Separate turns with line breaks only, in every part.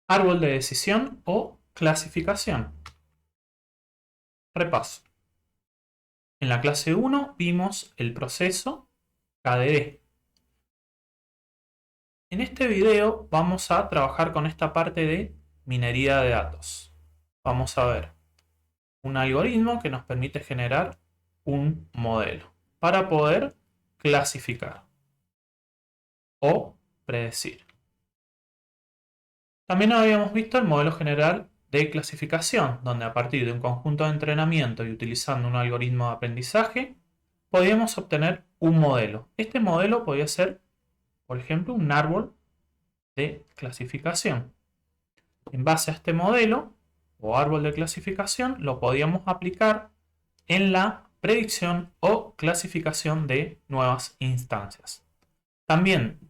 árbol de decisión o clasificación. Repaso. En la clase 1 vimos el proceso KDE. En este video vamos a trabajar con esta parte de minería de datos. Vamos a ver un algoritmo que nos permite generar un modelo para poder clasificar o predecir. También habíamos visto el modelo general de clasificación, donde a partir de un conjunto de entrenamiento y utilizando un algoritmo de aprendizaje, podíamos obtener un modelo. Este modelo podía ser, por ejemplo, un árbol de clasificación. En base a este modelo o árbol de clasificación, lo podíamos aplicar en la predicción o clasificación de nuevas instancias. También,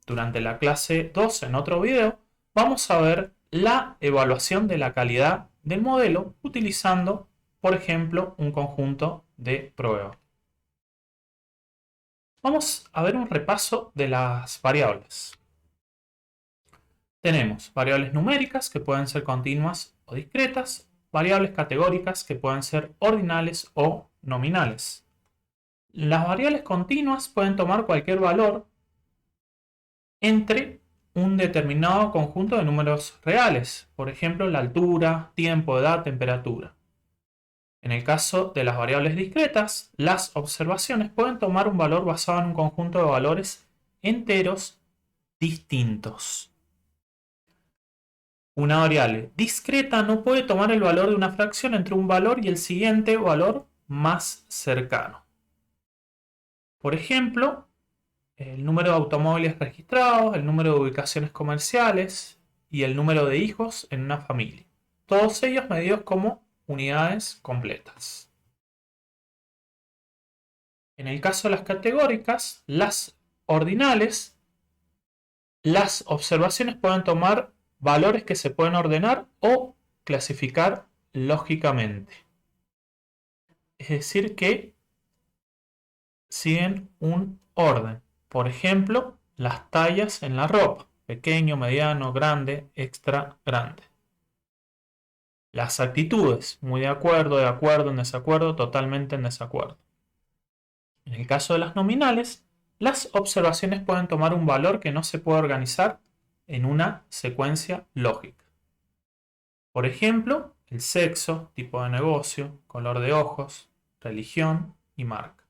durante la clase 2, en otro video, vamos a ver la evaluación de la calidad del modelo utilizando, por ejemplo, un conjunto de pruebas. Vamos a ver un repaso de las variables. Tenemos variables numéricas que pueden ser continuas o discretas, variables categóricas que pueden ser ordinales o nominales. Las variables continuas pueden tomar cualquier valor entre un determinado conjunto de números reales, por ejemplo la altura, tiempo, edad, temperatura. En el caso de las variables discretas, las observaciones pueden tomar un valor basado en un conjunto de valores enteros distintos. Una variable discreta no puede tomar el valor de una fracción entre un valor y el siguiente valor más cercano. Por ejemplo, el número de automóviles registrados, el número de ubicaciones comerciales y el número de hijos en una familia. Todos ellos medidos como unidades completas. En el caso de las categóricas, las ordinales, las observaciones pueden tomar valores que se pueden ordenar o clasificar lógicamente. Es decir, que siguen un orden. Por ejemplo, las tallas en la ropa: pequeño, mediano, grande, extra grande. Las actitudes: muy de acuerdo, en desacuerdo, totalmente en desacuerdo. En el caso de las nominales, las observaciones pueden tomar un valor que no se puede organizar en una secuencia lógica. Por ejemplo, el sexo, tipo de negocio, color de ojos, religión y marca.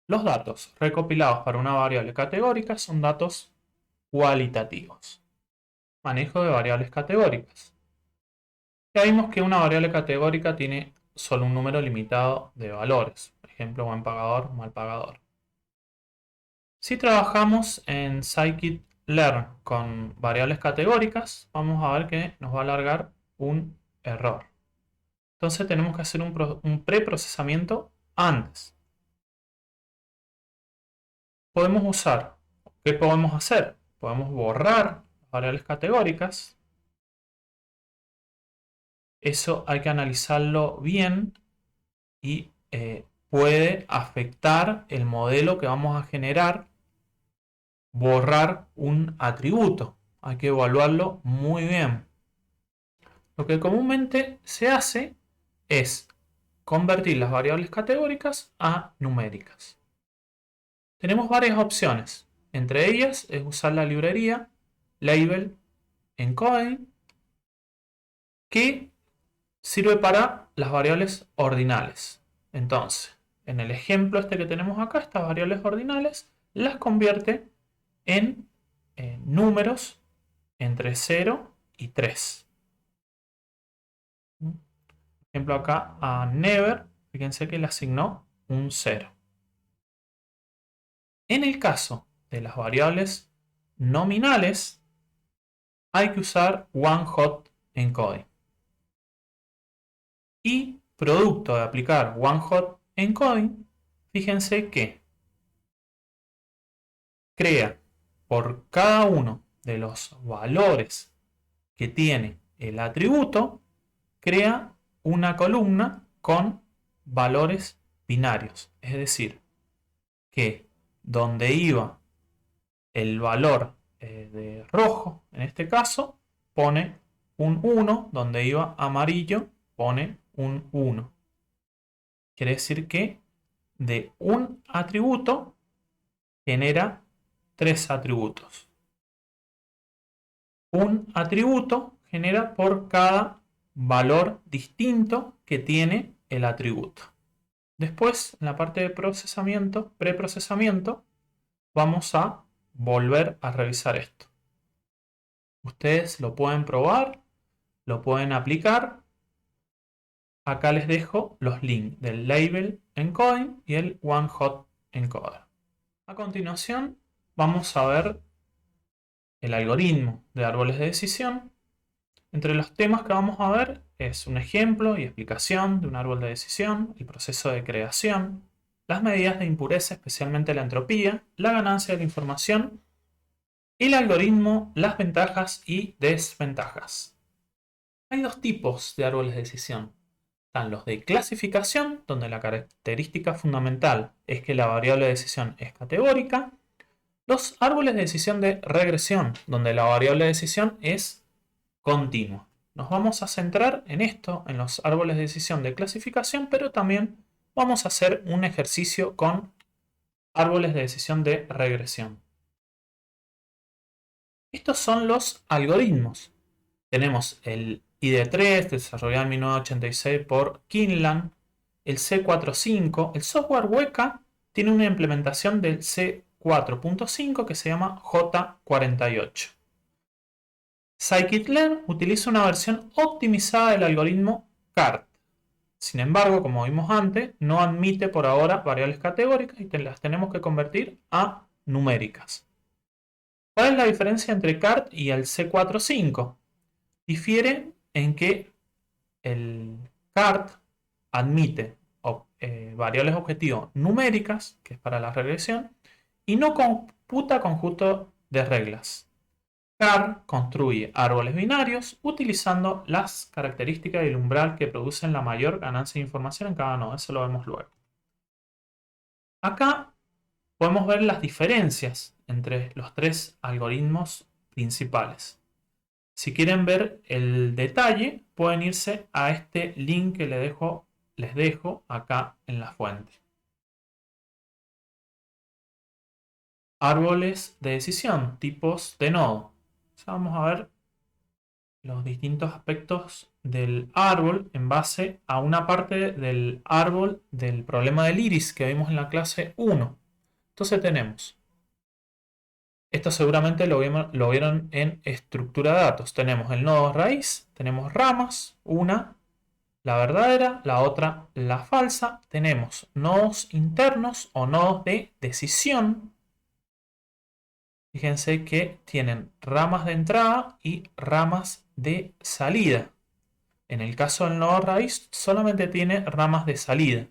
Los datos recopilados para una variable categórica son datos cualitativos. Manejo de variables categóricas. Ya vimos que una variable categórica tiene solo un número limitado de valores. Por ejemplo, buen pagador, mal pagador. Si trabajamos en scikit-learn con variables categóricas, vamos a ver que nos va a largar un error. Entonces tenemos que hacer un preprocesamiento antes. ¿Qué podemos hacer? Podemos borrar las variables categóricas. Eso hay que analizarlo bien y puede afectar el modelo que vamos a generar. Borrar un atributo, hay que evaluarlo muy bien. Lo que comúnmente se hace es convertir las variables categóricas a numéricas. Tenemos varias opciones. Entre ellas es usar la librería Label Encoding, que sirve para las variables ordinales. Entonces, en el ejemplo este que tenemos acá, estas variables ordinales las convierte en números entre 0 y 3. Por ejemplo, acá a never, fíjense que le asignó un 0. En el caso de las variables nominales, hay que usar one hot encoding. Y producto de aplicar one hot encoding, fíjense que crea por cada uno de los valores que tiene el atributo, crea una columna con valores binarios. Es decir, que donde iba el valor de rojo, en este caso, pone un 1, donde iba amarillo pone un 1. Quiere decir que de un atributo genera 3 atributos. Un atributo genera por cada valor distinto que tiene el atributo. Después, en la parte de procesamiento, preprocesamiento, vamos a volver a revisar esto. Ustedes lo pueden probar, lo pueden aplicar. Acá les dejo los links del Label Encoding y el One Hot Encoder. A continuación, vamos a ver el algoritmo de árboles de decisión. Entre los temas que vamos a ver es un ejemplo y explicación de un árbol de decisión, el proceso de creación, las medidas de impureza, especialmente la entropía, la ganancia de la información, el algoritmo, las ventajas y desventajas. Hay dos tipos de árboles de decisión. Están los de clasificación, donde la característica fundamental es que la variable de decisión es categórica. Los árboles de decisión de regresión, donde la variable de decisión es continua. Nos vamos a centrar en esto, en los árboles de decisión de clasificación, pero también vamos a hacer un ejercicio con árboles de decisión de regresión. Estos son los algoritmos. Tenemos el ID3, desarrollado en 1986 por Kinlan, el C45. El software Weka tiene una implementación del C4.5 que se llama J48. Scikit-learn utiliza una versión optimizada del algoritmo CART. Sin embargo, como vimos antes, no admite por ahora variables categóricas y las tenemos que convertir a numéricas. ¿Cuál es la diferencia entre CART y el C45? Difiere en que el CART admite variables objetivo numéricas, que es para la regresión, y no computa conjunto de reglas. CART construye árboles binarios utilizando las características del umbral que producen la mayor ganancia de información en cada nodo. Eso lo vemos luego. Acá podemos ver las diferencias entre los tres algoritmos principales. Si quieren ver el detalle, pueden irse a este link que les dejo acá en la fuente. Árboles de decisión, tipos de nodo. Vamos a ver los distintos aspectos del árbol en base a una parte del árbol del problema del iris que vimos en la clase 1. Entonces tenemos, esto seguramente lo vieron en estructura de datos. Tenemos el nodo raíz, tenemos ramas, una, la verdadera, la otra, la falsa. Tenemos nodos internos o nodos de decisión. Fíjense que tienen ramas de entrada y ramas de salida. En el caso del nodo raíz solamente tiene ramas de salida.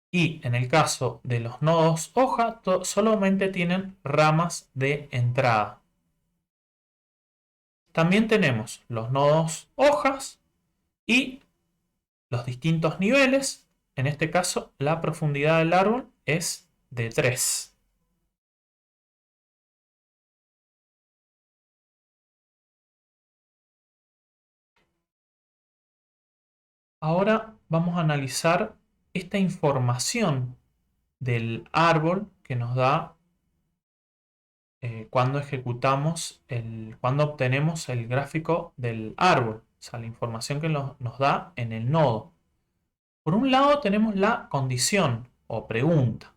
Y en el caso de los nodos hoja solamente tienen ramas de entrada. También tenemos los nodos hojas y los distintos niveles. En este caso la profundidad del árbol es de 3. Ahora vamos a analizar esta información del árbol que nos da cuando cuando obtenemos el gráfico del árbol, o sea, la información que nos da en el nodo. Por un lado tenemos la condición o pregunta.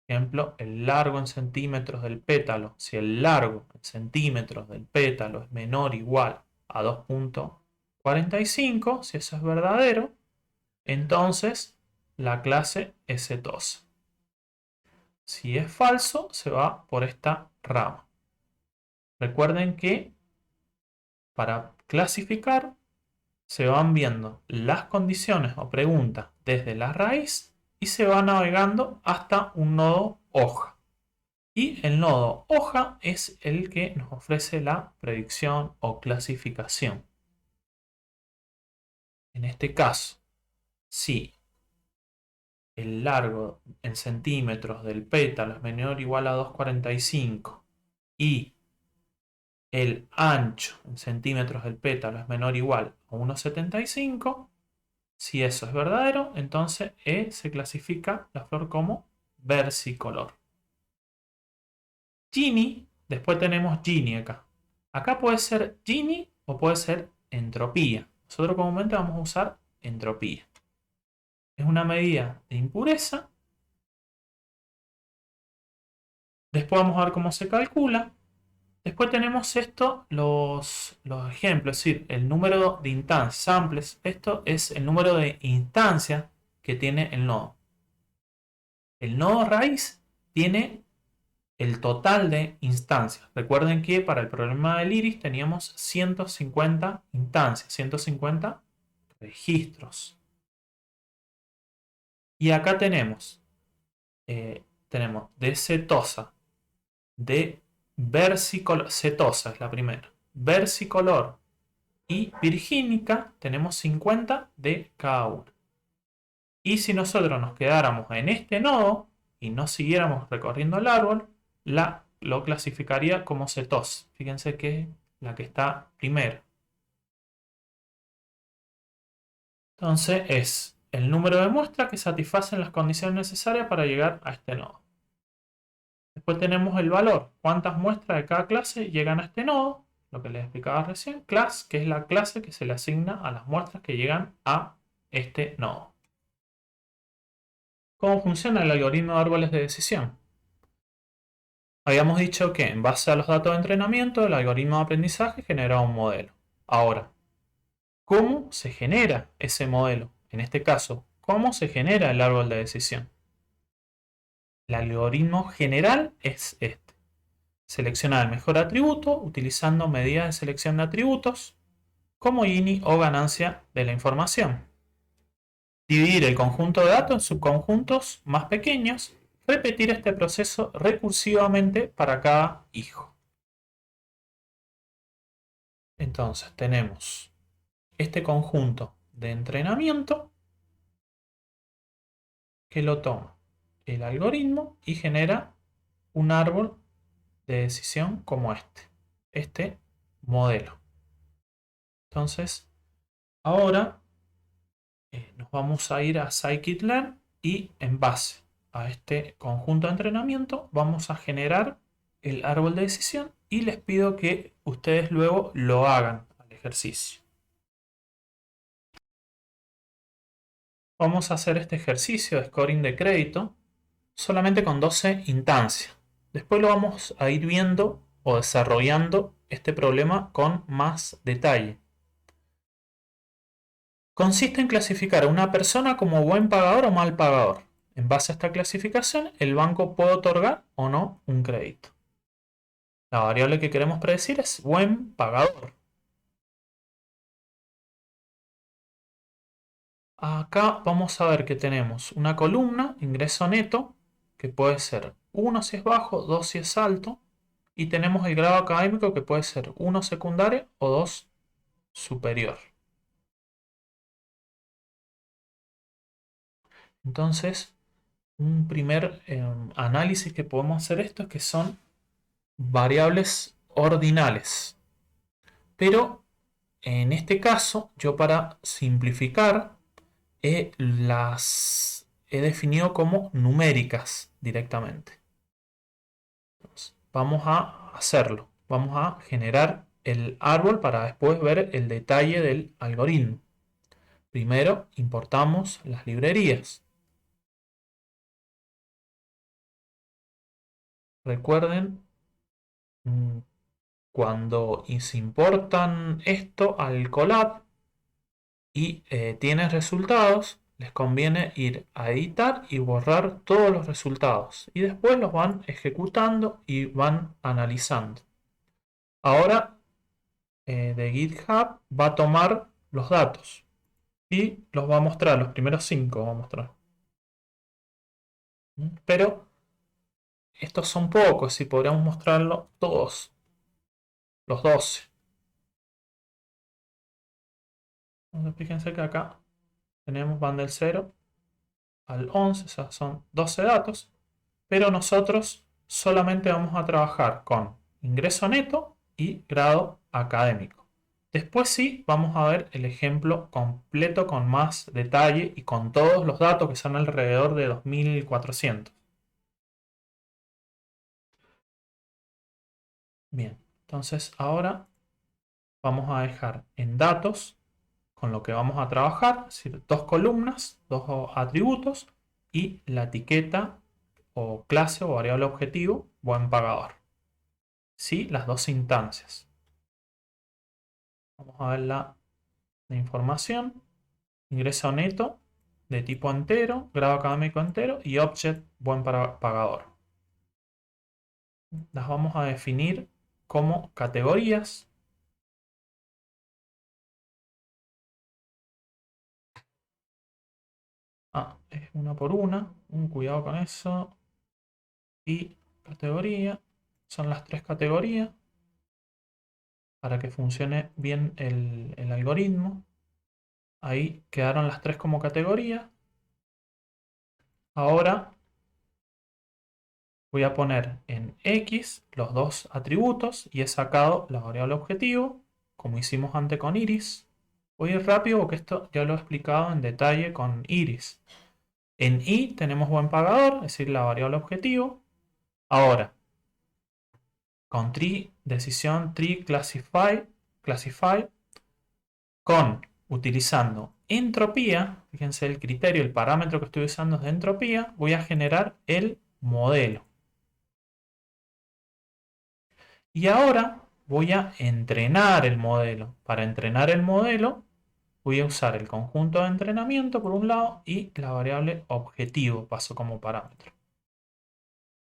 Por ejemplo, el largo en centímetros del pétalo. Si el largo en centímetros del pétalo es menor o igual a 2.45, si eso es verdadero, entonces la clase es setosa. Si es falso, se va por esta rama. Recuerden que para clasificar se van viendo las condiciones o preguntas desde la raíz y se va navegando hasta un nodo hoja. Y el nodo hoja es el que nos ofrece la predicción o clasificación. En este caso, si el largo en centímetros del pétalo es menor o igual a 2.45 y el ancho en centímetros del pétalo es menor o igual a 1,75, si eso es verdadero, entonces se clasifica la flor como versicolor. Gini, después tenemos Gini acá. Acá puede ser Gini o puede ser entropía. Nosotros comúnmente vamos a usar entropía. Es una medida de impureza. Después vamos a ver cómo se calcula. Después tenemos esto, los ejemplos, es decir, el número de instancias, samples. Esto es el número de instancias que tiene el nodo. El nodo raíz tiene el total de instancias. Recuerden que para el problema del iris teníamos 150 instancias, 150 registros. Y acá tenemos de setosa, de versicolor, setosa es la primera, versicolor y virgínica, tenemos 50 de cada una. Y si nosotros nos quedáramos en este nodo y no siguiéramos recorriendo el árbol, lo clasificaría como cetosa. Fíjense que es la que está primero. Entonces es el número de muestras que satisfacen las condiciones necesarias para llegar a este nodo. Después tenemos el valor, cuántas muestras de cada clase llegan a este nodo, lo que les explicaba recién, class, que es la clase que se le asigna a las muestras que llegan a este nodo. ¿Cómo funciona el algoritmo de árboles de decisión? Habíamos dicho que en base a los datos de entrenamiento, el algoritmo de aprendizaje genera un modelo. Ahora, ¿cómo se genera ese modelo? En este caso, ¿cómo se genera el árbol de decisión? El algoritmo general es este. Seleccionar el mejor atributo utilizando medidas de selección de atributos como Gini o ganancia de la información. Dividir el conjunto de datos en subconjuntos más pequeños. Repetir este proceso recursivamente para cada hijo. Entonces tenemos este conjunto de entrenamiento que lo toma el algoritmo y genera un árbol de decisión como este modelo. Entonces, ahora nos vamos a ir a scikit-learn y en base a este conjunto de entrenamiento vamos a generar el árbol de decisión y les pido que ustedes luego lo hagan al ejercicio. Vamos a hacer este ejercicio de scoring de crédito solamente con 12 instancias. Después lo vamos a ir viendo o desarrollando este problema con más detalle. Consiste en clasificar a una persona como buen pagador o mal pagador. En base a esta clasificación, el banco puede otorgar o no un crédito. La variable que queremos predecir es buen pagador. Acá vamos a ver que tenemos una columna, ingreso neto, que puede ser 1 si es bajo, 2 si es alto, y tenemos el grado académico que puede ser 1 secundario o 2 superior. Entonces, un primer análisis que podemos hacer esto es que son variables ordinales. Pero en este caso, yo para simplificar, las he definido como numéricas directamente. Entonces, vamos a hacerlo. Vamos a generar el árbol para después ver el detalle del algoritmo. Primero importamos las librerías. Recuerden, cuando se importan esto al Colab y tienen resultados, les conviene ir a editar y borrar todos los resultados. Y después los van ejecutando y van analizando. Ahora de GitHub va a tomar los datos y los va a mostrar, los primeros 5 va a mostrar. Pero estos son pocos y podríamos mostrarlo todos, los 12. Entonces fíjense que acá van del 0 al 11, o sea, son 12 datos, pero nosotros solamente vamos a trabajar con ingreso neto y grado académico. Después sí, vamos a ver el ejemplo completo con más detalle y con todos los datos que son alrededor de 2400. Bien, entonces ahora vamos a dejar en datos con lo que vamos a trabajar, es decir, dos columnas, dos atributos y la etiqueta o clase o variable objetivo buen pagador. Sí, las dos instancias. Vamos a ver la información. Ingreso neto de tipo entero, grado académico entero y object buen pagador. Las vamos a definir como categorías. Es una por una. Un cuidado con eso. Y categoría. Son las tres categorías para que funcione bien el algoritmo. Ahí quedaron las tres como categoría. Ahora voy a poner en X los dos atributos y he sacado la variable objetivo, como hicimos antes con Iris. Voy a ir rápido porque esto ya lo he explicado en detalle con Iris. En Y tenemos buen pagador, es decir, la variable objetivo. Ahora, con decisión tree classify, utilizando entropía, fíjense el criterio, el parámetro que estoy usando es de entropía, voy a generar el modelo. Y ahora voy a entrenar el modelo. Para entrenar el modelo voy a usar el conjunto de entrenamiento por un lado y la variable objetivo paso como parámetro.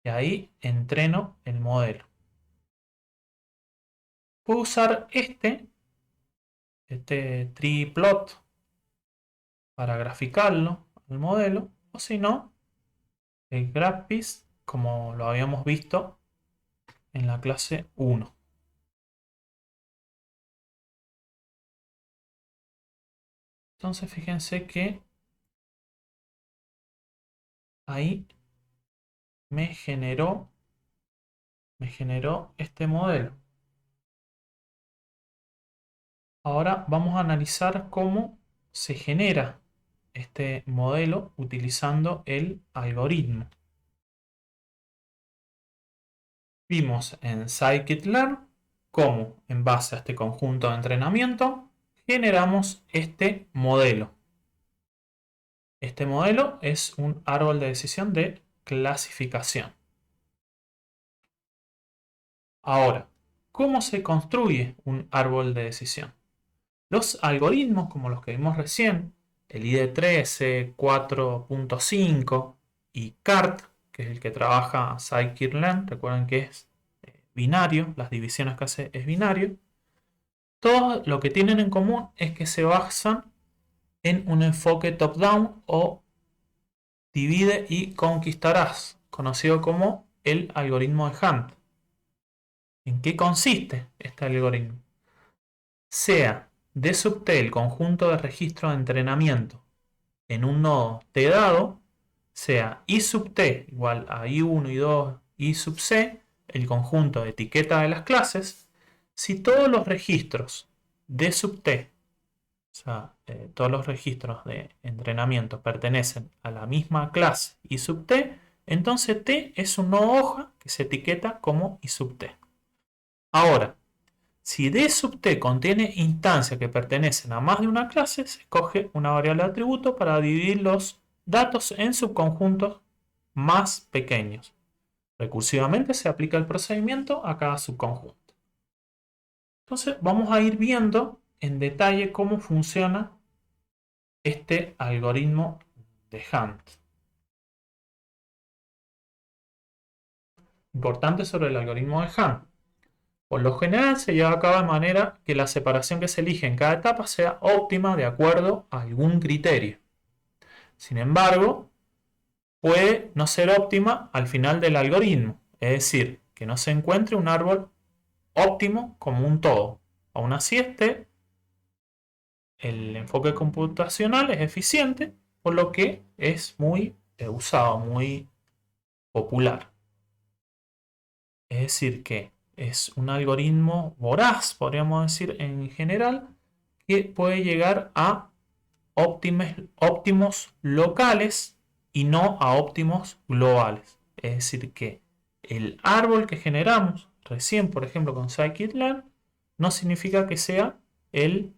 Y ahí entreno el modelo. Puedo usar este tree plot para graficarlo al modelo, o si no, el GraphViz como lo habíamos visto en la clase 1. Entonces fíjense que ahí me generó este modelo. Ahora vamos a analizar cómo se genera este modelo utilizando el algoritmo. Vimos en scikit-learn cómo, en base a este conjunto de entrenamiento, generamos este modelo. Este modelo es un árbol de decisión de clasificación. Ahora, ¿cómo se construye un árbol de decisión? Los algoritmos, como los que vimos recién, el ID13, 4.5 y CART, que es el que trabaja scikit-learn, recuerden que es binario, las divisiones que hace es binario. Todo lo que tienen en común es que se basan en un enfoque top-down o divide y conquistarás, conocido como el algoritmo de Hunt. ¿En qué consiste este algoritmo? Sea D sub T el conjunto de registros de entrenamiento en un nodo T dado, sea I sub T igual a I1, I2, I sub C, el conjunto de etiquetas de las clases, si todos los registros D sub T, o sea, todos los registros de entrenamiento pertenecen a la misma clase I sub T, entonces T es un nodo hoja que se etiqueta como I sub T. Ahora, si D sub T contiene instancias que pertenecen a más de una clase, se escoge una variable de atributo para dividir los datos en subconjuntos más pequeños. Recursivamente se aplica el procedimiento a cada subconjunto. Entonces vamos a ir viendo en detalle cómo funciona este algoritmo de Hunt. Importante sobre el algoritmo de Hunt. Por lo general se lleva a cabo de manera que la separación que se elige en cada etapa sea óptima de acuerdo a algún criterio. Sin embargo, puede no ser óptima al final del algoritmo, es decir, que no se encuentre un árbol óptimo como un todo. Aún así, el enfoque computacional es eficiente, por lo que es muy usado, muy popular. Es decir, que es un algoritmo voraz, podríamos decir en general, que puede llegar a óptimos locales y no a óptimos globales. Es decir, que el árbol que generamos recién, por ejemplo, con scikit-learn, no significa que sea el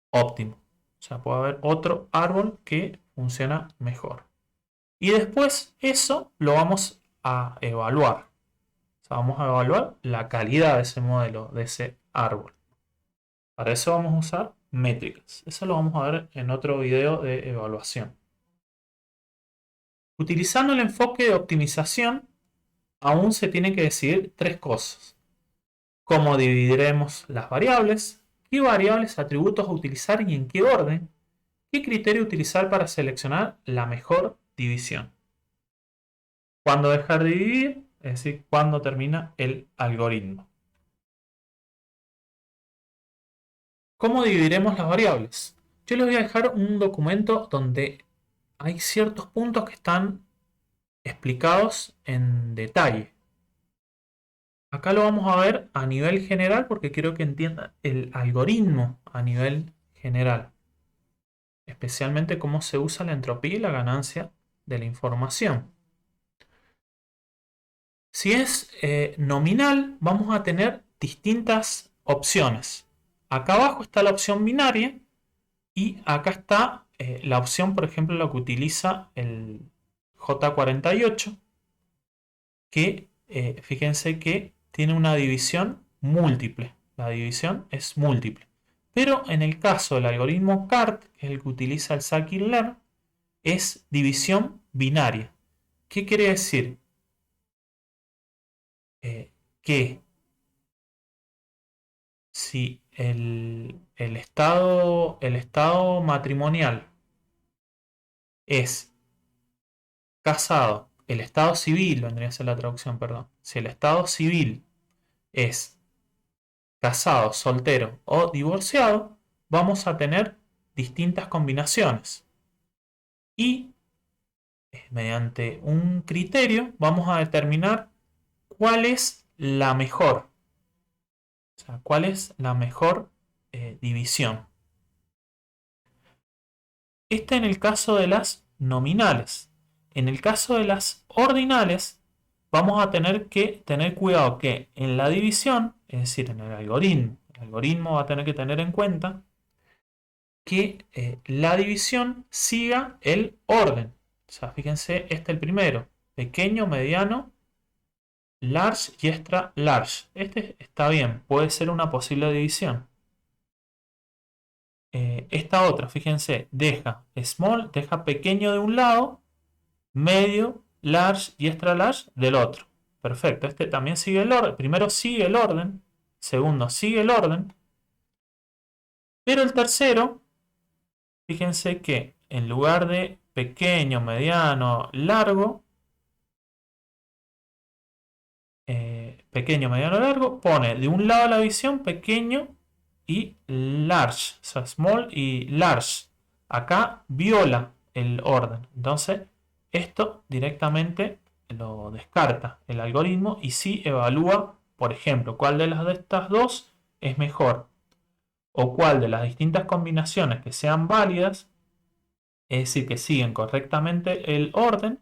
óptimo. O sea, puede haber otro árbol que funciona mejor. Y después eso lo vamos a evaluar. O sea, vamos a evaluar la calidad de ese modelo, de ese árbol. Para eso vamos a usar métricas. Eso lo vamos a ver en otro video de evaluación. Utilizando el enfoque de optimización, aún se tienen que decidir tres cosas. Cómo dividiremos las variables, qué variables, atributos a utilizar y en qué orden, qué criterio utilizar para seleccionar la mejor división. Cuándo dejar de dividir, es decir, cuándo termina el algoritmo. ¿Cómo dividiremos las variables? Yo les voy a dejar un documento donde hay ciertos puntos que están explicados en detalle. Acá lo vamos a ver a nivel general porque quiero que entiendan el algoritmo a nivel general. Especialmente cómo se usa la entropía y la ganancia de la información. Si es nominal, vamos a tener distintas opciones. Acá abajo está la opción binaria y acá está la opción, por ejemplo, la que utiliza el J48, que fíjense que tiene una división múltiple. La división es múltiple. Pero en el caso del algoritmo CART, que es el que utiliza el scikit-learn, es división binaria. ¿Qué quiere decir? Que si el estado matrimonial es casado, el estado civil, vendría a ser la traducción, perdón. Si el estado civil es casado, soltero o divorciado, vamos a tener distintas combinaciones. Y mediante un criterio vamos a determinar cuál es la mejor. O sea, cuál es la mejor división. Este en el caso de las nominales. En el caso de las ordinales, vamos a tener que tener cuidado que en la división, es decir, en el algoritmo va a tener que tener en cuenta que la división siga el orden. O sea, fíjense, este es el primero. Pequeño, mediano, large y extra large. Este está bien, puede ser una posible división. Esta otra, fíjense, deja small, deja pequeño de un lado, medio, large y extra large del otro. Perfecto, este también sigue el orden. Primero sigue el orden, segundo sigue el orden, pero el tercero, fíjense que en lugar de pequeño, mediano, largo, pequeño, mediano, largo, pone de un lado la división pequeño y large, o sea, small y large. Acá viola el orden. Entonces, esto directamente lo descarta el algoritmo y sí evalúa, por ejemplo, cuál de las de estas dos es mejor o cuál de las distintas combinaciones que sean válidas, es decir, que siguen correctamente el orden,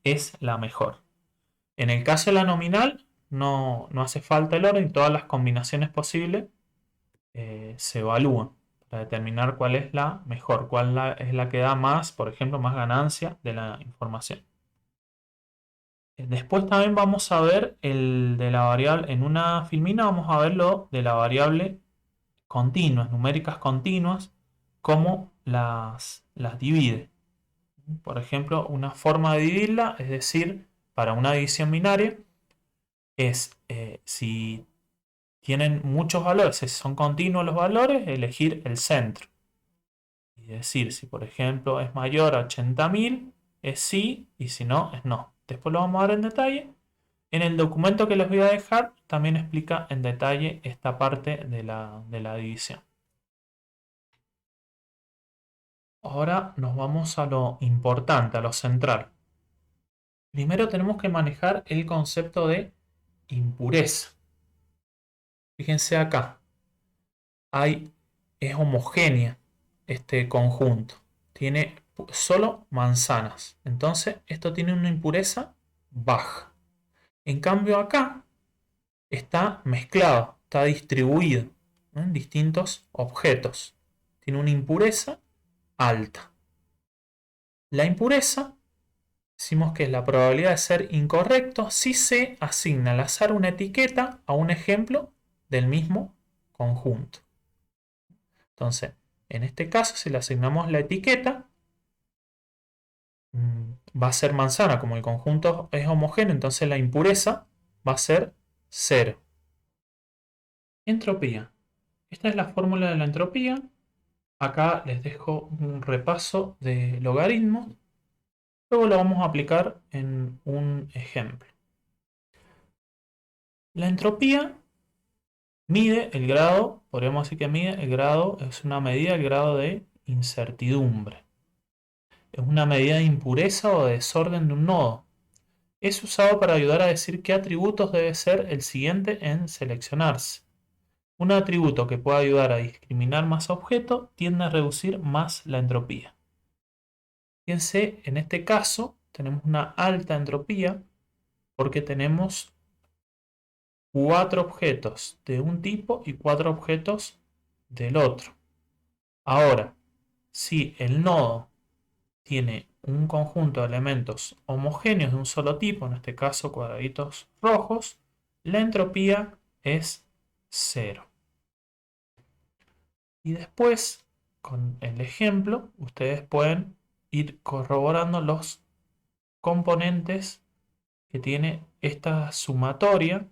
es la mejor. En el caso de la nominal, no hace falta el orden y todas las combinaciones posibles se evalúan para determinar cuál es la mejor, es la que da más, por ejemplo, más ganancia de la información. Después también vamos a ver el de la variable, en una filmina vamos a ver lo de la variable continuas, numéricas continuas, cómo las divide. Por ejemplo, una forma de dividirla, es decir, para una división binaria, es si tienen muchos valores, si son continuos los valores, elegir el centro. Y decir, si por ejemplo es mayor a 80.000, es sí, y si no, es no. Después lo vamos a ver en detalle. En el documento que les voy a dejar también explica en detalle esta parte de la división. Ahora nos vamos a lo importante, a lo central. Primero tenemos que manejar el concepto de impureza. Fíjense acá, es homogénea este conjunto. Tiene solo manzanas. Entonces, esto tiene una impureza baja. En cambio, acá está mezclado, está distribuido en distintos objetos. Tiene una impureza alta. La impureza, decimos que es la probabilidad de ser incorrecto si se asigna al azar una etiqueta a un ejemplo del mismo conjunto. Entonces, en este caso, si le asignamos la etiqueta, va a ser manzana. Como el conjunto es homogéneo, entonces la impureza va a ser 0. Entropía. Esta es la fórmula de la entropía. Acá les dejo un repaso de logaritmos. Luego lo vamos a aplicar en un ejemplo. La entropía mide el grado, podríamos decir que mide el grado, es una medida del grado de incertidumbre. Es una medida de impureza o de desorden de un nodo. Es usado para ayudar a decir qué atributos debe ser el siguiente en seleccionarse. Un atributo que pueda ayudar a discriminar más objetos tiende a reducir más la entropía. Fíjense, en este caso tenemos una alta entropía porque tenemos 4 objetos de un tipo y 4 objetos del otro. Ahora, si el nodo tiene un conjunto de elementos homogéneos de un solo tipo, en este caso cuadraditos rojos, la entropía es 0. Y después, con el ejemplo, ustedes pueden ir corroborando los componentes que tiene esta sumatoria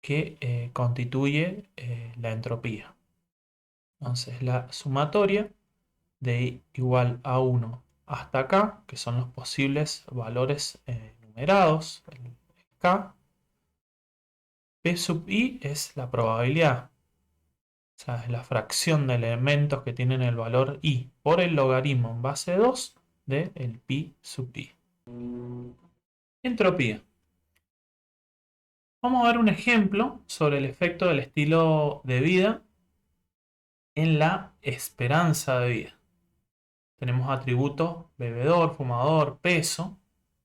que constituye la entropía. Entonces, la sumatoria de igual a 1 hasta acá, que son los posibles valores numerados, el K, P sub i es la probabilidad, o sea, es la fracción de elementos que tienen el valor i por el logaritmo en base 2 del pi sub i. Entropía. Vamos a ver un ejemplo sobre el efecto del estilo de vida en la esperanza de vida. Tenemos atributos bebedor, fumador, peso,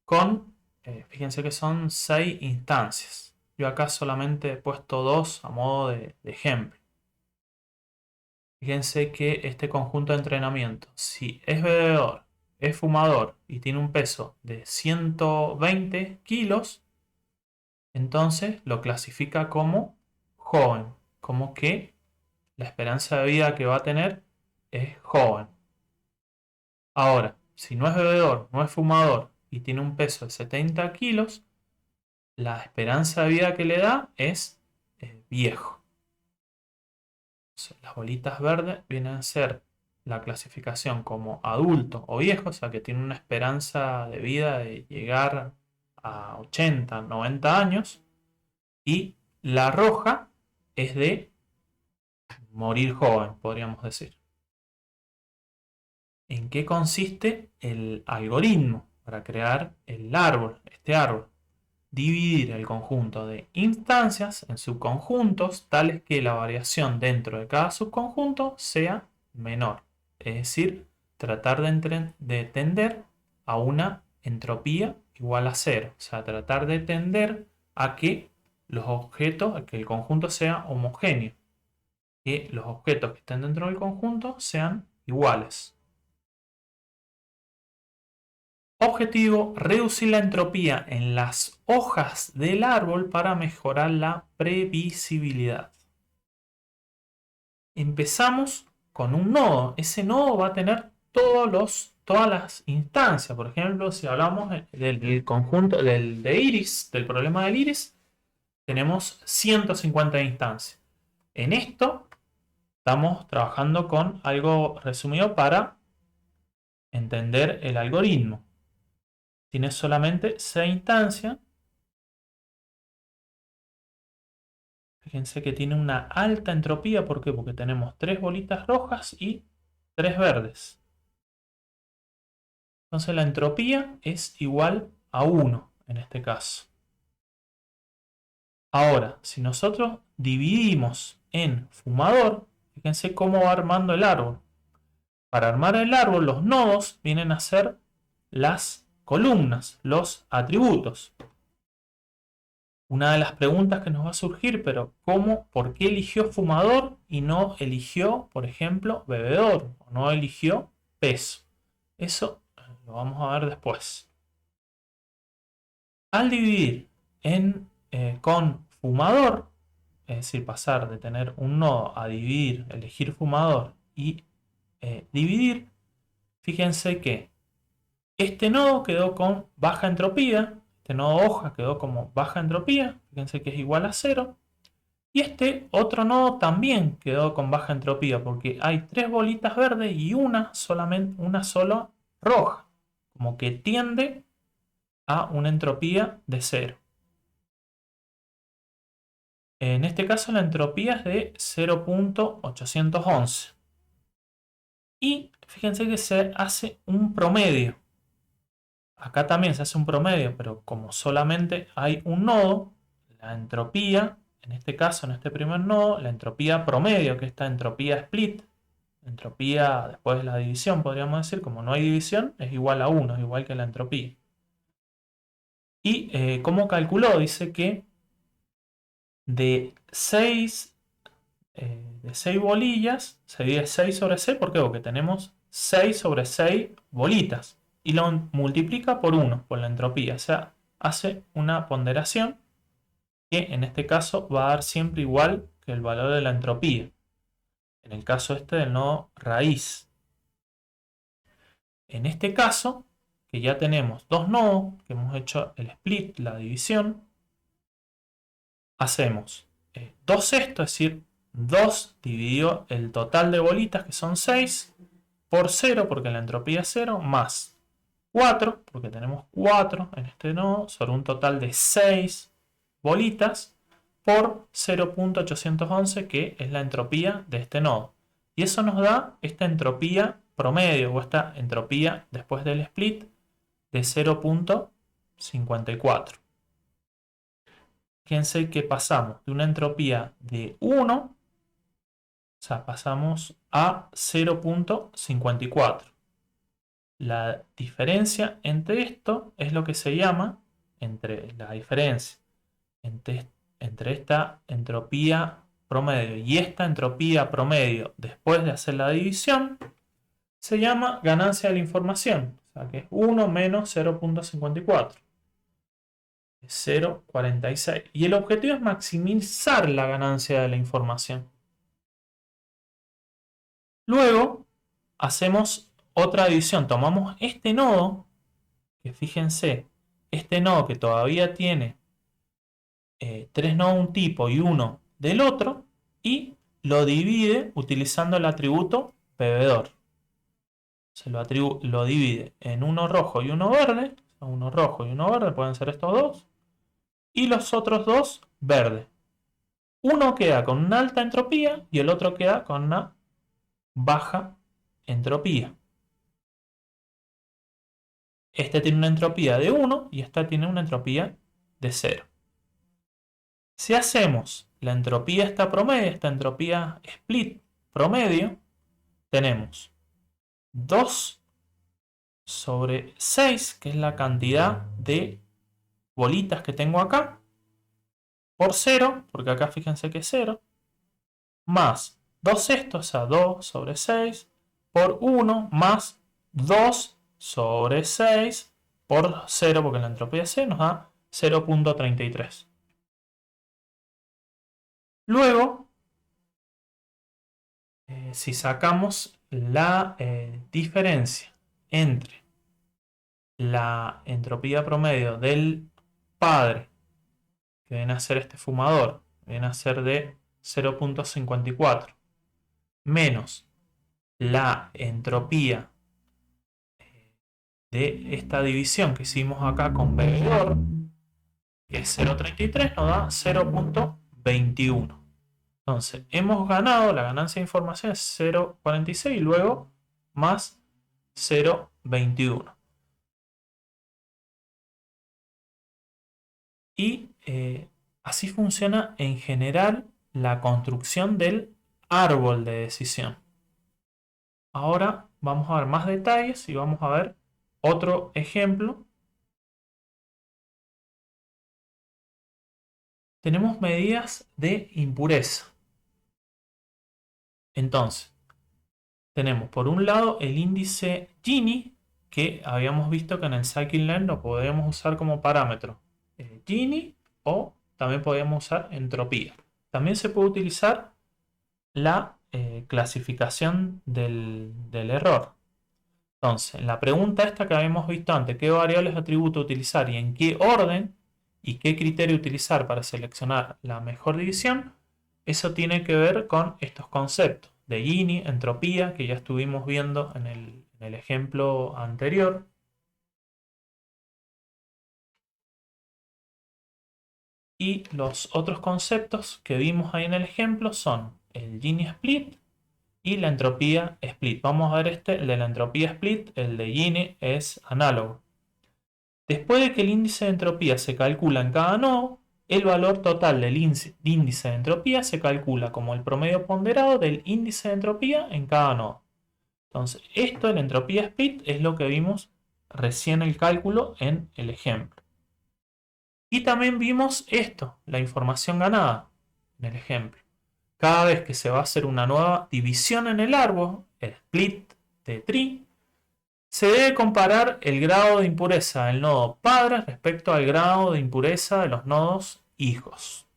con, fíjense que son 6 instancias. Yo acá solamente he puesto 2 a modo de ejemplo. Fíjense que este conjunto de entrenamiento, si es bebedor, es fumador y tiene un peso de 120 kilos, entonces lo clasifica como joven, como que la esperanza de vida que va a tener es joven. Ahora, si no es bebedor, no es fumador y tiene un peso de 70 kilos, la esperanza de vida que le da es viejo. Entonces, las bolitas verdes vienen a ser la clasificación como adulto o viejo, o sea que tiene una esperanza de vida de llegar a 80, 90 años. Y la roja es de morir joven, podríamos decir. ¿En qué consiste el algoritmo para crear el árbol, este árbol? Dividir el conjunto de instancias en subconjuntos tales que la variación dentro de cada subconjunto sea menor. Es decir, tratar de tender a una entropía igual a 0. O sea, tratar de tender a que los objetos, a que el conjunto sea homogéneo. Que los objetos que estén dentro del conjunto sean iguales. Objetivo, reducir la entropía en las hojas del árbol para mejorar la previsibilidad. Empezamos con un nodo. Ese nodo va a tener todas las instancias. Por ejemplo, si hablamos del conjunto de iris, del problema del iris, tenemos 150 instancias. En esto estamos trabajando con algo resumido para entender el algoritmo. Tiene solamente 6 instancias. Fíjense que tiene una alta entropía. ¿Por qué? Porque tenemos 3 bolitas rojas y 3 verdes. Entonces la entropía es igual a 1 en este caso. Ahora, si nosotros dividimos en fumador, fíjense cómo va armando el árbol. Para armar el árbol, los nodos vienen a ser las columnas, los atributos. Una de las preguntas que nos va a surgir, pero ¿cómo? ¿Por qué eligió fumador y no eligió, por ejemplo, bebedor? ¿O no eligió peso? Eso lo vamos a ver después. Al dividir con fumador, es decir, pasar de tener un nodo a dividir, elegir fumador y dividir, fíjense que este nodo quedó con baja entropía, este nodo hoja quedó como baja entropía, fíjense que es igual a 0, y este otro nodo también quedó con baja entropía, porque hay 3 bolitas verdes y solamente una sola roja, como que tiende a una entropía de 0. En este caso la entropía es de 0.811. Y fíjense que se hace un promedio. Acá también se hace un promedio, pero como solamente hay un nodo, la entropía, en este caso, en este primer nodo, la entropía promedio, que es esta entropía split, entropía después de la división, podríamos decir, como no hay división, es igual a 1, es igual que la entropía. ¿Y cómo calculó? Dice que de 6 bolillas se divide 6 sobre 6. ¿Por qué? Porque tenemos 6 sobre 6 bolitas. Y lo multiplica por 1, por la entropía. O sea, hace una ponderación que en este caso va a dar siempre igual que el valor de la entropía. En el caso este del nodo raíz. En este caso, que ya tenemos dos nodos, que hemos hecho el split, la división, hacemos 2 sextos, es decir, 2 dividido el total de bolitas, que son 6, por 0, porque la entropía es 0, más 4, porque tenemos 4 en este nodo, sobre un total de 6 bolitas, por 0.811, que es la entropía de este nodo. Y eso nos da esta entropía promedio, o esta entropía después del split, de 0.54. Fíjense que pasamos de una entropía de 1, o sea, pasamos a 0.54. La diferencia entre esto es lo que se llama, entre la diferencia entre esta entropía promedio y esta entropía promedio después de hacer la división, se llama ganancia de la información. O sea que es 1 menos 0.54. 0.46. Y el objetivo es maximizar la ganancia de la información. Luego hacemos otra división. Tomamos este nodo, que fíjense, este nodo que todavía tiene 3 nodos de un tipo y uno del otro, y lo divide utilizando el atributo bebedor. Lo divide en uno rojo y uno verde. Uno rojo y uno verde pueden ser estos dos. Y los otros dos verdes. Uno queda con una alta entropía y el otro queda con una baja entropía. Este tiene una entropía de 1 y esta tiene una entropía de 0. Si hacemos la entropía esta promedio, esta entropía split promedio, tenemos 2 sobre 6, que es la cantidad de bolitas que tengo acá, por 0, porque acá fíjense que es 0, más 2 sextos, o sea, 2 sobre 6, por 1, más 2 sobre 6 por 0, porque la entropía C nos da 0.33. Luego, si sacamos la diferencia entre la entropía promedio del padre, que viene a ser este fumador, viene a ser de 0.54, menos la entropía de esta división que hicimos acá con bebedor, que es 0.33, nos da 0.21. Entonces, hemos ganado, la ganancia de información es 0.46 y luego más 0.21. Y Así funciona en general la construcción del árbol de decisión. Ahora vamos a ver más detalles y vamos a ver otro ejemplo. Tenemos medidas de impureza. Entonces, tenemos por un lado el índice Gini, que habíamos visto que en el scikit-learn lo podemos usar como parámetro. Gini, o también podemos usar entropía. También se puede utilizar la clasificación del error. Entonces, la pregunta esta que habíamos visto antes, ¿qué variables de atributo utilizar y en qué orden y qué criterio utilizar para seleccionar la mejor división? Eso tiene que ver con estos conceptos de Gini, entropía, que ya estuvimos viendo en el ejemplo anterior. Y los otros conceptos que vimos ahí en el ejemplo son el Gini split y la entropía split. Vamos a ver el de la entropía split, el de Gini es análogo. Después de que el índice de entropía se calcula en cada nodo, el valor total del índice de entropía se calcula como el promedio ponderado del índice de entropía en cada nodo. Entonces, esto de la entropía split es lo que vimos recién el cálculo en el ejemplo. Y también vimos esto, la información ganada en el ejemplo. Cada vez que se va a hacer una nueva división en el árbol, el split de tree, se debe comparar el grado de impureza del nodo padre respecto al grado de impureza de los nodos hijos.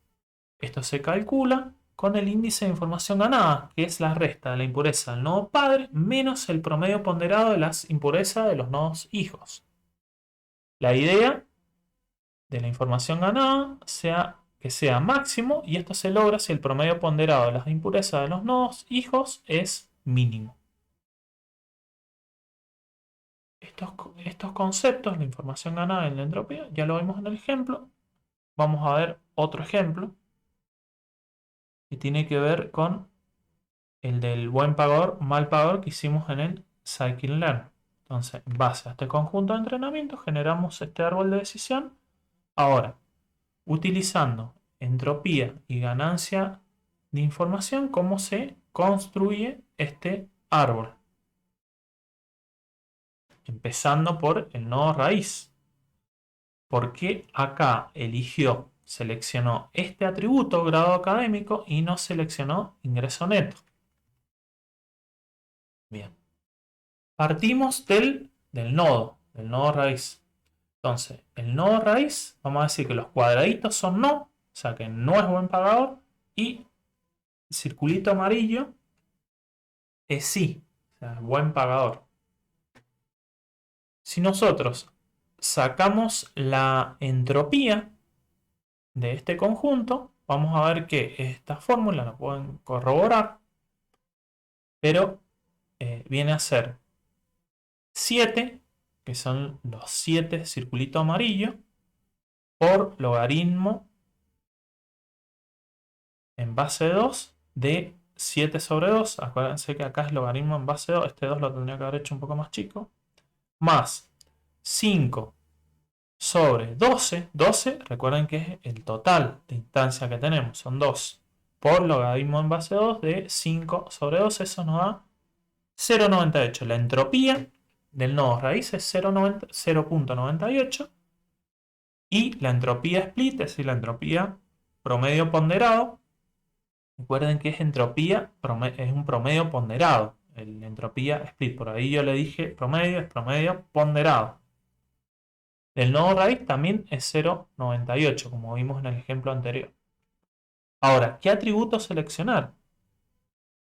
Esto se calcula con el índice de información ganada, que es la resta de la impureza del nodo padre menos el promedio ponderado de las impurezas de los nodos hijos. La idea de la información ganada sea que sea máximo, y esto se logra si el promedio ponderado de las impurezas de los nodos hijos es mínimo. Estos conceptos, la información ganada en la entropía, ya lo vimos en el ejemplo. Vamos a ver otro ejemplo que tiene que ver con el del buen pagador, mal pagador que hicimos en el scikit-learn. Entonces, en base a este conjunto de entrenamiento, generamos este árbol de decisión. Ahora, utilizando entropía y ganancia de información, ¿cómo se construye este árbol? Empezando por el nodo raíz. ¿Por qué acá seleccionó este atributo, grado académico, y no seleccionó ingreso neto? Bien. Partimos del nodo raíz. Entonces, el nodo raíz, vamos a decir que los cuadraditos son no, o sea que no es buen pagador, y el circulito amarillo es sí, o sea, es buen pagador. Si nosotros sacamos la entropía de este conjunto, vamos a ver que esta fórmula la pueden corroborar, pero viene a ser 7, que son los 7 circulitos amarillos, por logaritmo en base 2 de 7 sobre 2. Acuérdense que acá es logaritmo en base 2, este 2 lo tendría que haber hecho un poco más chico, más 5 sobre 12. 12, recuerden que es el total de instancia que tenemos, son 2 por logaritmo en base 2 de 5 sobre 12, eso nos da 0,98. La entropía del nodo raíz es 0,98 y la entropía split, es decir, la entropía promedio ponderado, recuerden que es entropía, es un promedio ponderado, la entropía split, por ahí yo le dije promedio, es promedio ponderado. El nodo raíz también es 0,98, como vimos en el ejemplo anterior. Ahora, ¿qué atributo seleccionar?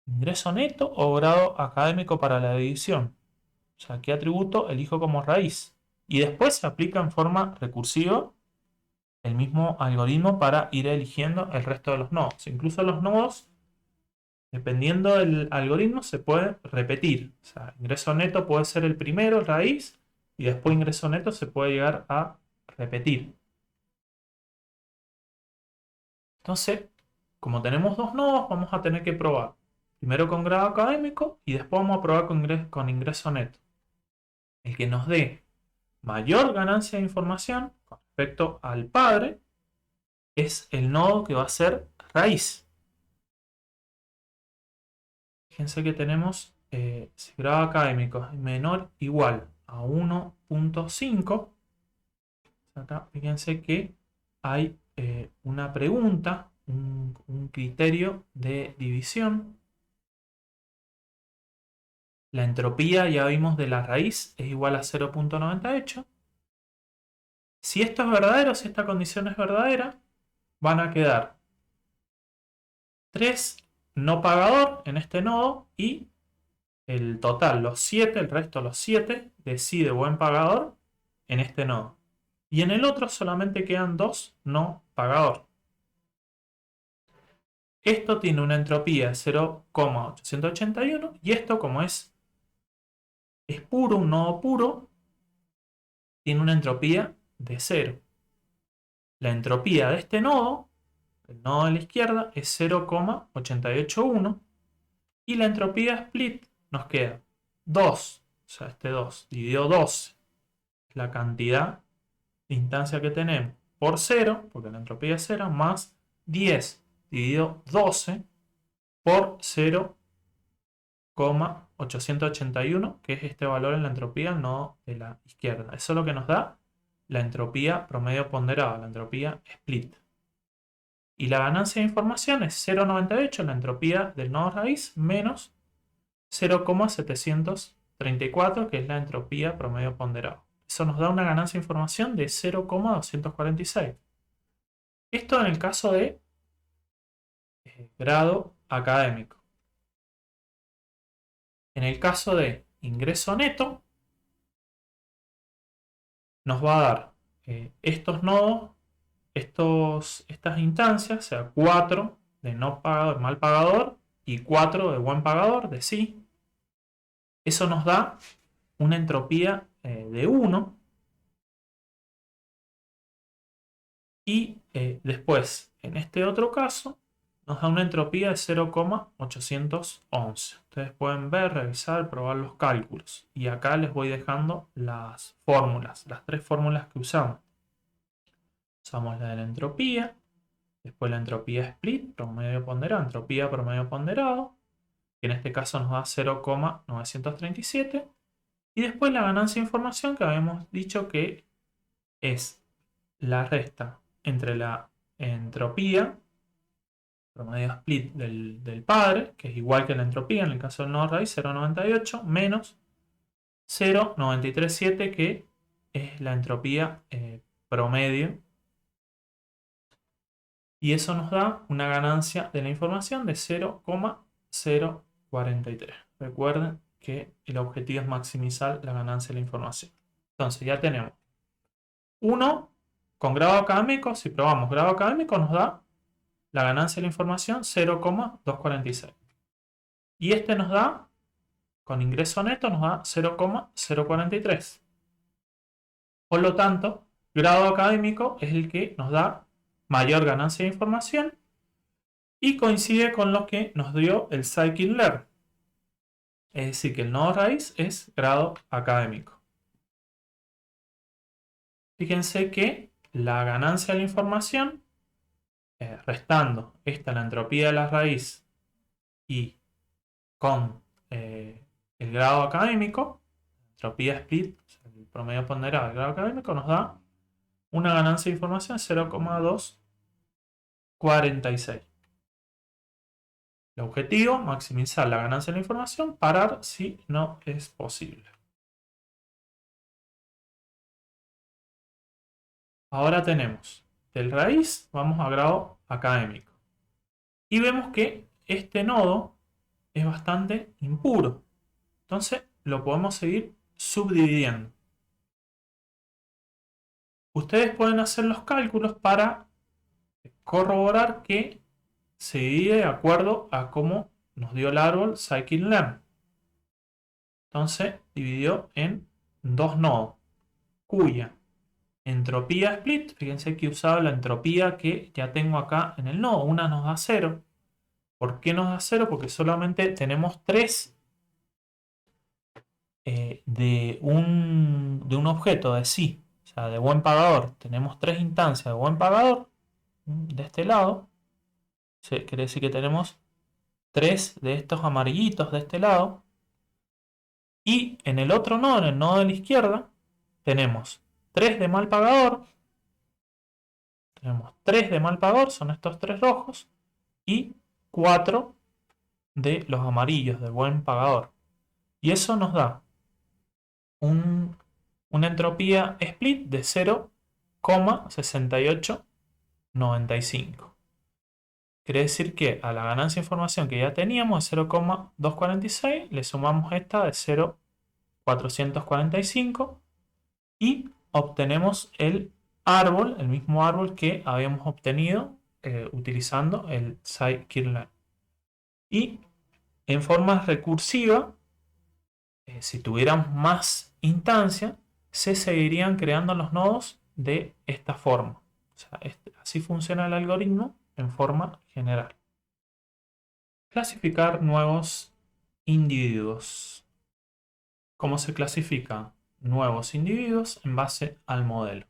¿Ingreso neto o grado académico para la división? O sea, ¿qué atributo elijo como raíz? Y después se aplica en forma recursiva el mismo algoritmo para ir eligiendo el resto de los nodos. Incluso los nodos, dependiendo del algoritmo, se puede repetir. O sea, ingreso neto puede ser el primero, raíz, y después ingreso neto se puede llegar a repetir. Entonces, como tenemos dos nodos, vamos a tener que probar primero con grado académico y después vamos a probar con ingreso neto. El que nos dé mayor ganancia de información con respecto al padre es el nodo que va a ser raíz. Fíjense que tenemos, si grado académico es menor o igual a 1.5, acá fíjense que hay una pregunta, un criterio de división. La entropía, ya vimos, de la raíz es igual a 0.98. Si esto es verdadero, si esta condición es verdadera, van a quedar 3 no pagador en este nodo y el total, los 7, el resto, los 7, decide buen pagador en este nodo. Y en el otro solamente quedan 2 no pagador. Esto tiene una entropía de 0,881 y esto, como es puro, un nodo puro, tiene una entropía de 0. La entropía de este nodo, el nodo de la izquierda, es 0,881 y la entropía split nos queda 2, o sea, este 2 dividido 12, es la cantidad de instancia que tenemos por 0, porque la entropía es 0, más 10 dividido 12 por 0,881, que es este valor en la entropía no de la izquierda. Eso es lo que nos da la entropía promedio ponderada, la entropía split. Y la ganancia de información es 0,98, la entropía del nodo raíz, menos 0,734, que es la entropía promedio ponderado. Eso nos da una ganancia de información de 0,246. Esto en el caso de grado académico. En el caso de ingreso neto, nos va a dar estos nodos, estas instancias, o sea, 4 de no pagador, mal pagador, y 4 de buen pagador, de sí. Eso nos da una entropía de 1. Y después, en este otro caso, nos da una entropía de 0,811. Ustedes pueden ver, revisar, probar los cálculos. Y acá les voy dejando las fórmulas, las 3 fórmulas que usamos. Usamos la de la entropía, después la entropía split, promedio ponderado, entropía promedio ponderado, que en este caso nos da 0,937. Y después la ganancia de información, que habíamos dicho que es la resta entre la entropía promedio split del padre, que es igual que la entropía en el caso del nodo raíz, 0,98, menos 0,937, que es la entropía promedio. Y eso nos da una ganancia de la información de 0,043. Recuerden que el objetivo es maximizar la ganancia de la información. Entonces ya tenemos 1 con grado académico. Si probamos grado académico nos da la ganancia de la información 0,246. Y este nos da, con ingreso neto, nos da 0,043. Por lo tanto, grado académico es el que nos da mayor ganancia de información y coincide con lo que nos dio el scikit-learn. Es decir, que el nodo raíz es grado académico. Fíjense que la ganancia de la información, restando la entropía de la raíz y con el grado académico, entropía split, el promedio ponderado del grado académico, nos da una ganancia de información 0,246. El objetivo, maximizar la ganancia de la información, parar si no es posible. Ahora tenemos del raíz, vamos a grado académico. Y vemos que este nodo es bastante impuro. Entonces lo podemos seguir subdividiendo. Ustedes pueden hacer los cálculos para corroborar que se divide de acuerdo a cómo nos dio el árbol scikit-learn. Entonces dividió en 2 nodos, cuya entropía split, fíjense que he usado la entropía que ya tengo acá en el nodo. Una nos da 0. ¿Por qué nos da 0? Porque solamente tenemos 3 de un objeto de sí, o sea, de buen pagador. Tenemos 3 instancias de buen pagador. de este lado. Quiere decir que tenemos 3 de estos amarillitos de este lado. Y en el otro nodo, en el nodo de la izquierda, tenemos 3 de mal pagador. Tenemos 3 de mal pagador, son estos 3 rojos. Y 4 de los amarillos, de buen pagador. Y eso nos da una entropía split de 0,6895. Quiere decir que a la ganancia de información que ya teníamos de 0,246 le sumamos esta de 0,445 y obtenemos el árbol, el mismo árbol que habíamos obtenido utilizando el scikit-learn. Y en forma recursiva, si tuviéramos más instancias, se seguirían creando los nodos de esta forma. O sea, así funciona el algoritmo en forma general. Clasificar nuevos individuos. ¿Cómo se clasifican nuevos individuos? En base al modelo.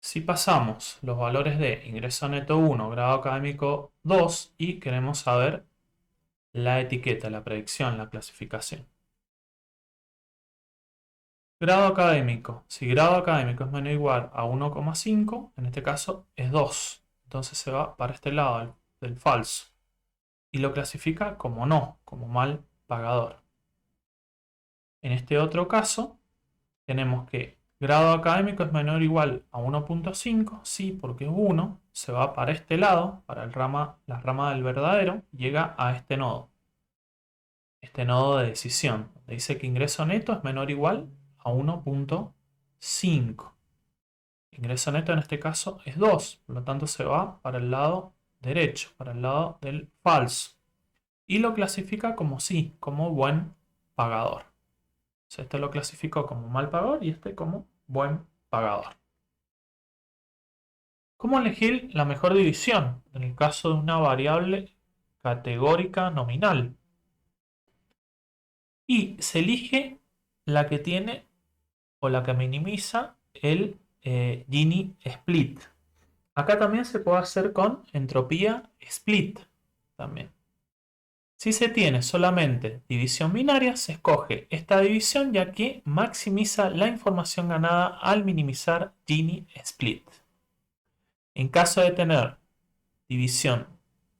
Si pasamos los valores de ingreso neto 1, grado académico 2 y queremos saber la etiqueta, la predicción, la clasificación. Grado académico. Si grado académico es menor o igual a 1,5, en este caso es 2. Entonces se va para este lado del falso. Y lo clasifica como no, como mal pagador. En este otro caso, tenemos que grado académico es menor o igual a 1,5. Sí, porque es 1. Se va para este lado, para la rama del verdadero. Llega a este nodo. Este nodo de decisión. Donde dice que ingreso neto es menor o igual a 1,5. Ingreso neto en este caso es 2, por lo tanto se va para el lado derecho, para el lado del falso. Y lo clasifica como sí, como buen pagador. O sea, este lo clasificó como mal pagador y este como buen pagador. ¿Cómo elegir la mejor división en el caso de una variable categórica nominal? Y se elige la que tiene o la que minimiza el Gini split. Acá también se puede hacer con entropía split. También. Si se tiene solamente división binaria, se escoge esta división ya que maximiza la información ganada al minimizar Gini split. En caso de tener división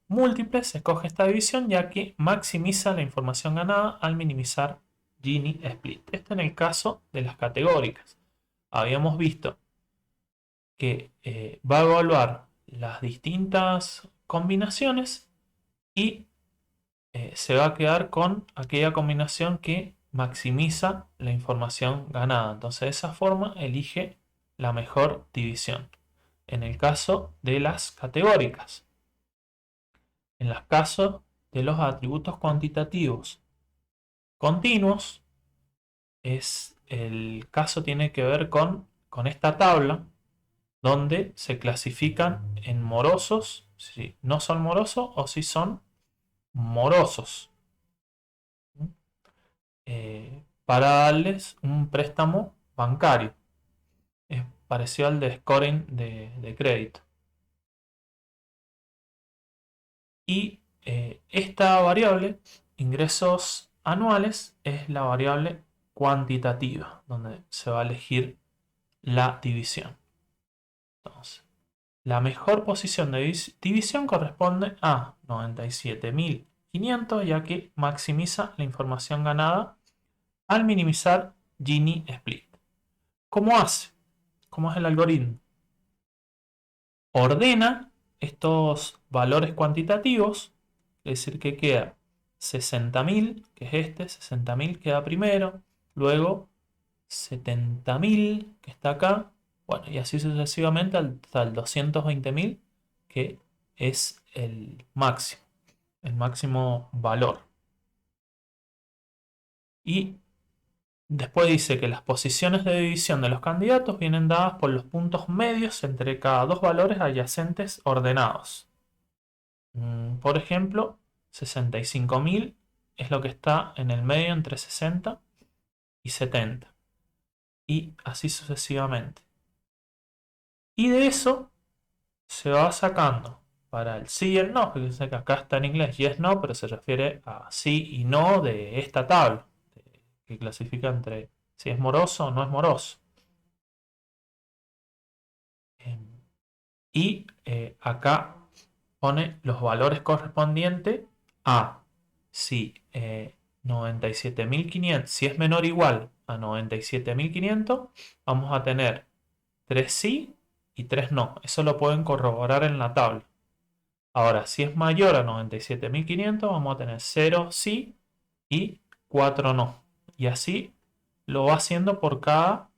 múltiple, se escoge esta división ya que maximiza la información ganada al minimizar Gini split. Esto en el caso de las categóricas. Habíamos visto que va a evaluar las distintas combinaciones y se va a quedar con aquella combinación que maximiza la información ganada. Entonces de esa forma elige la mejor división. En el caso de las categóricas. En los casos de los atributos cuantitativos continuos, el caso tiene que ver con esta tabla donde se clasifican en morosos, si no son morosos o si son morosos, para darles un préstamo bancario. Es parecido al de scoring de crédito. Y esta variable, ingresos anuales, es la variable cuantitativa, donde se va a elegir la división. Entonces, la mejor posición de división corresponde a 97.500, ya que maximiza la información ganada al minimizar Gini split. ¿Cómo hace? ¿Cómo es el algoritmo? Ordena estos valores cuantitativos, es decir, que queda 60.000, que es este, 60.000 queda primero, luego 70.000, que está acá, bueno, y así sucesivamente hasta el 220.000, que es el máximo valor. Y después dice que las posiciones de división de los candidatos vienen dadas por los puntos medios entre cada dos valores adyacentes ordenados. Por ejemplo, 65.000 es lo que está en el medio entre 60 y 70. Y así sucesivamente. Y de eso se va sacando para el sí y el no. Fíjense que acá está en inglés yes, no, pero se refiere a sí y no de esta tabla, que clasifica entre si es moroso o no es moroso. Y acá pone los valores correspondientes a si 97.500, si es menor o igual a 97.500, vamos a tener 3 sí y 3 no. Eso lo pueden corroborar en la tabla. Ahora, si es mayor a 97.500, vamos a tener 0 sí y 4 no. Y así lo va haciendo por cada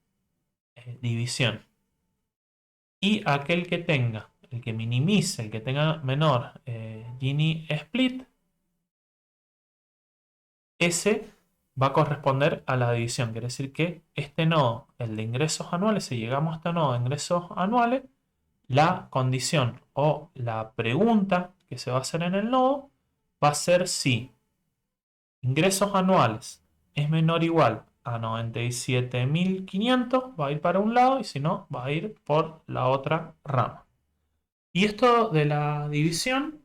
división. Y aquel que tenga, el que minimice, el que tenga menor Gini split, ese va a corresponder a la división. Quiere decir que este nodo, el de ingresos anuales, si llegamos a este nodo de ingresos anuales, la condición o la pregunta que se va a hacer en el nodo va a ser si ingresos anuales es menor o igual a 97.500, va a ir para un lado, y si no, va a ir por la otra rama. Y esto de la división,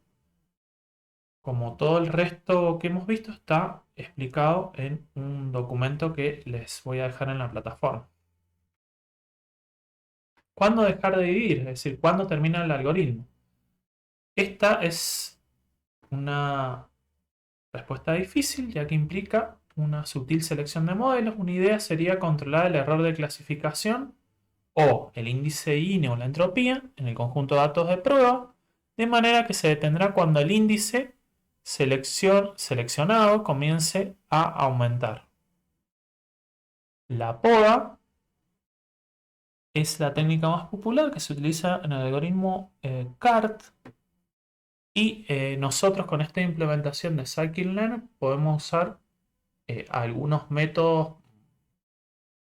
como todo el resto que hemos visto, está explicado en un documento que les voy a dejar en la plataforma. ¿Cuándo dejar de dividir? Es decir, ¿cuándo termina el algoritmo? Esta es una respuesta difícil, ya que implica una sutil selección de modelos. Una idea sería controlar el error de clasificación o el índice Gini o la entropía en el conjunto de datos de prueba, de manera que se detendrá cuando el índice seleccionado comience a aumentar. La poda es la técnica más popular que se utiliza en el algoritmo CART, y nosotros con esta implementación de scikit-learn podemos usar algunos métodos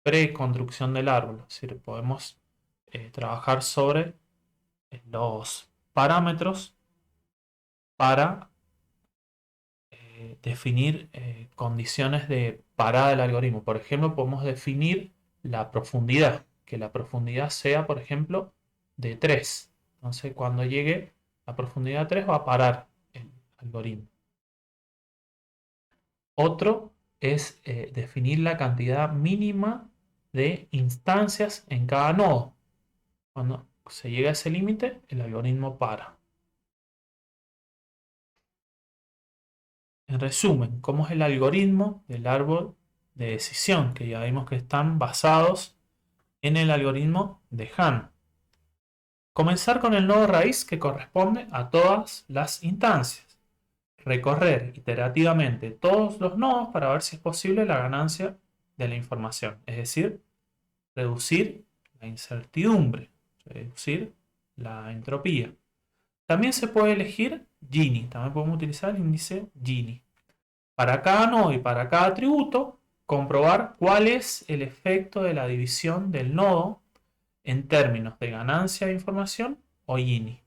pre-construcción del árbol. Es decir, podemos trabajar sobre los parámetros para definir condiciones de parada del algoritmo. Por ejemplo, podemos definir la profundidad, que la profundidad sea, por ejemplo, de 3. Entonces, cuando llegue a profundidad 3 va a parar el algoritmo. Otro es definir la cantidad mínima de instancias en cada nodo. Cuando se llega a ese límite, el algoritmo para. En resumen, ¿cómo es el algoritmo del árbol de decisión? Que ya vimos que están basados en el algoritmo de Han. Comenzar con el nodo raíz que corresponde a todas las instancias. Recorrer iterativamente todos los nodos para ver si es posible la ganancia de la información. Es decir, reducir la incertidumbre, reducir la entropía. También se puede elegir Gini. También podemos utilizar el índice Gini. Para cada nodo y para cada atributo, comprobar cuál es el efecto de la división del nodo en términos de ganancia de información o Gini.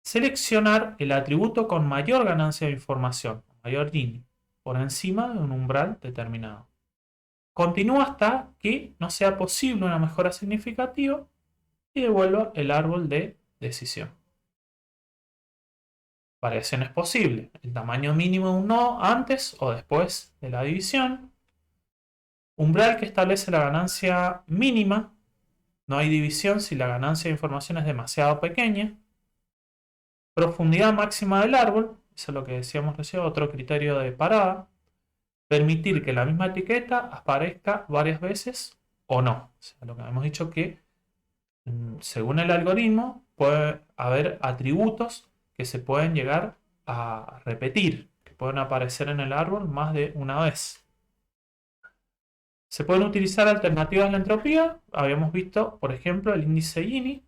Seleccionar el atributo con mayor ganancia de información, mayor Gini, por encima de un umbral determinado. Continúa hasta que no sea posible una mejora significativa y devuelva el árbol de decisión. Variaciones posibles. El tamaño mínimo de un nodo antes o después de la división. Umbral que establece la ganancia mínima. No hay división si la ganancia de información es demasiado pequeña. Profundidad máxima del árbol. Eso es lo que decíamos recién, otro criterio de parada. Permitir que la misma etiqueta aparezca varias veces o no. O sea, lo que hemos dicho que según el algoritmo puede haber atributos que se pueden llegar a repetir, que pueden aparecer en el árbol más de una vez. Se pueden utilizar alternativas a la entropía. Habíamos visto, por ejemplo, el índice Gini.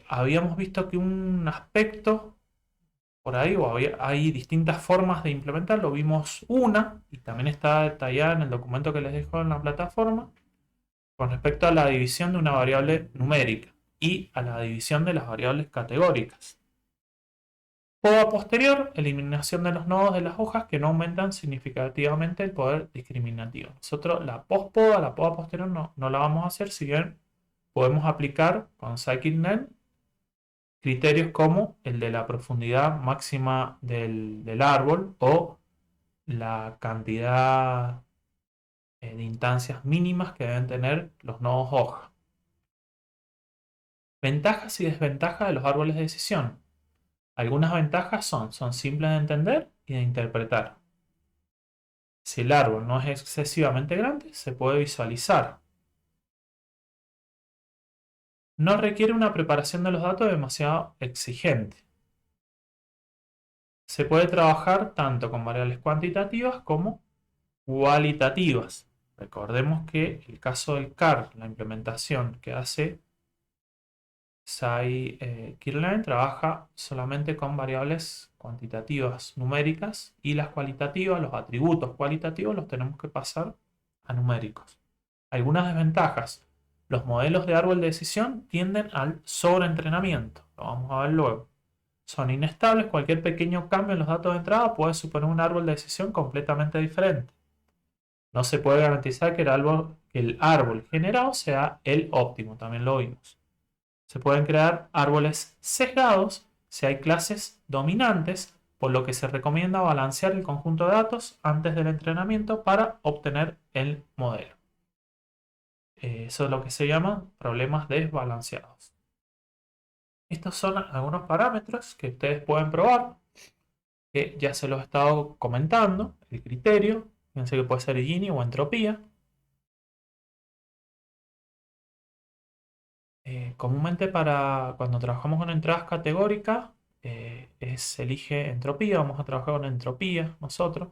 Habíamos visto que un aspecto por ahí, hay distintas formas de implementarlo. Vimos una, y también está detallada en el documento que les dejo en la plataforma, con respecto a la división de una variable numérica y a la división de las variables categóricas. Poda posterior, eliminación de los nodos de las hojas que no aumentan significativamente el poder discriminativo. Nosotros la poda posterior no la vamos a hacer, si bien podemos aplicar con scikit-learn criterios como el de la profundidad máxima del árbol o la cantidad de instancias mínimas que deben tener los nodos hoja. Ventajas y desventajas de los árboles de decisión. Algunas ventajas son simples de entender y de interpretar. Si el árbol no es excesivamente grande, se puede visualizar. No requiere una preparación de los datos demasiado exigente. Se puede trabajar tanto con variables cuantitativas como cualitativas. Recordemos que el caso del CAR, la implementación que hace scikit-learn, trabaja solamente con variables cuantitativas numéricas y las cualitativas, los atributos cualitativos los tenemos que pasar a numéricos. Algunas desventajas. Los modelos de árbol de decisión tienden al sobreentrenamiento. Lo vamos a ver luego. Son inestables. Cualquier pequeño cambio en los datos de entrada puede suponer un árbol de decisión completamente diferente. No se puede garantizar que el árbol generado sea el óptimo. También lo vimos. Se pueden crear árboles sesgados si hay clases dominantes, por lo que se recomienda balancear el conjunto de datos antes del entrenamiento para obtener el modelo. Eso es lo que se llama problemas desbalanceados. Estos son algunos parámetros que ustedes pueden probar, que ya se los he estado comentando. El criterio, fíjense que puede ser Gini o entropía. Comúnmente para cuando trabajamos con entradas categóricas, se elige entropía, vamos a trabajar con entropía nosotros.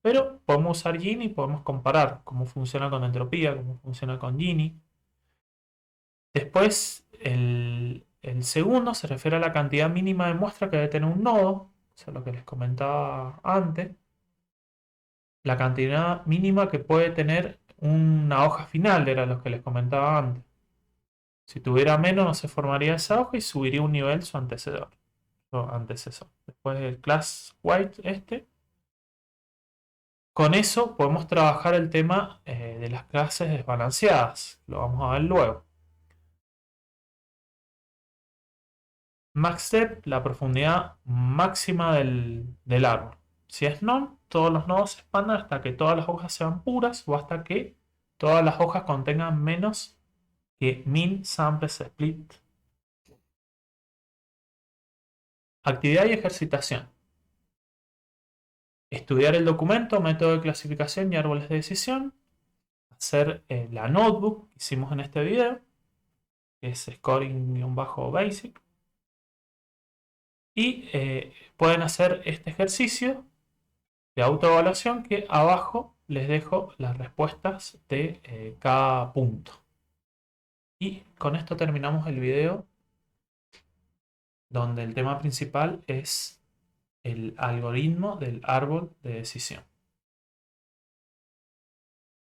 Pero podemos usar Gini y podemos comparar cómo funciona con entropía, cómo funciona con Gini. Después, el segundo se refiere a la cantidad mínima de muestra que debe tener un nodo, o sea, lo que les comentaba antes. La cantidad mínima que puede tener una hoja final, era lo que les comentaba antes. Si tuviera menos, no se formaría esa hoja y subiría un nivel su antecesor. Después el class white Con eso podemos trabajar el tema de las clases desbalanceadas. Lo vamos a ver luego. MaxDepth, la profundidad máxima del árbol. Si es none, todos los nodos se expandan hasta que todas las hojas sean puras o hasta que todas las hojas contengan menos que min samples split. Actividad y ejercitación. Estudiar el documento, método de clasificación y árboles de decisión. Hacer la notebook que hicimos en este video, que es scoring-basic. Y pueden hacer este ejercicio de autoevaluación que abajo les dejo las respuestas de cada punto. Y con esto terminamos el video donde el tema principal es el algoritmo del árbol de decisión.